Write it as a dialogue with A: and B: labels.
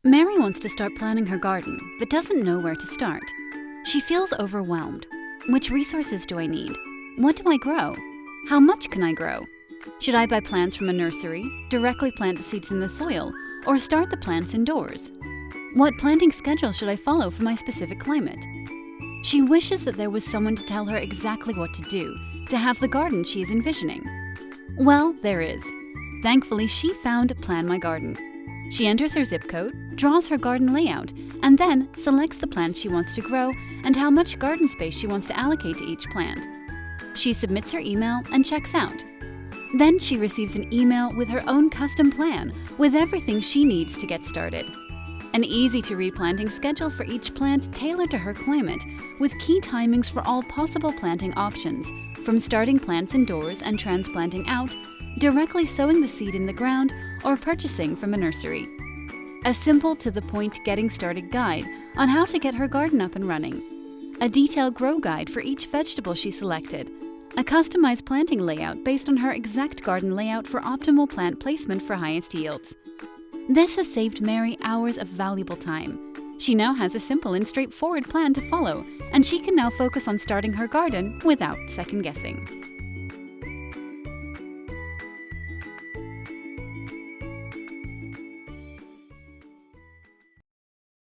A: Mary wants to start planning her garden, but doesn't know where to start. She feels overwhelmed. Which resources do I need? What do I grow? How much can I grow? Should I buy plants from a nursery, directly plant the seeds in the soil, or start the plants indoors? What planting schedule should I follow for my specific climate? She wishes that there was someone to tell her exactly what to do to have the garden she is envisioning. Well, there is. Thankfully, she found PlanMyGarden. She enters her zip code, draws her garden layout, and then selects the plants she wants to grow and how much garden space she wants to allocate to each plant. She submits her email and checks out. Then she receives an email with her own custom plan with everything she needs to get started. An easy-to-read planting schedule for each plant tailored to her climate, with key timings for all possible planting options, from starting plants indoors and transplanting out, directly sowing the seed in the ground, or purchasing from a nursery. A simple, to-the-point getting started guide on how to get her garden up and running. A detailed grow guide for each vegetable she selected. A customized planting layout based on her exact garden layout for optimal plant placement for highest yields. This has saved Mary hours of valuable time. She now has a simple and straightforward plan to follow, and she can now focus on starting her garden without second-guessing.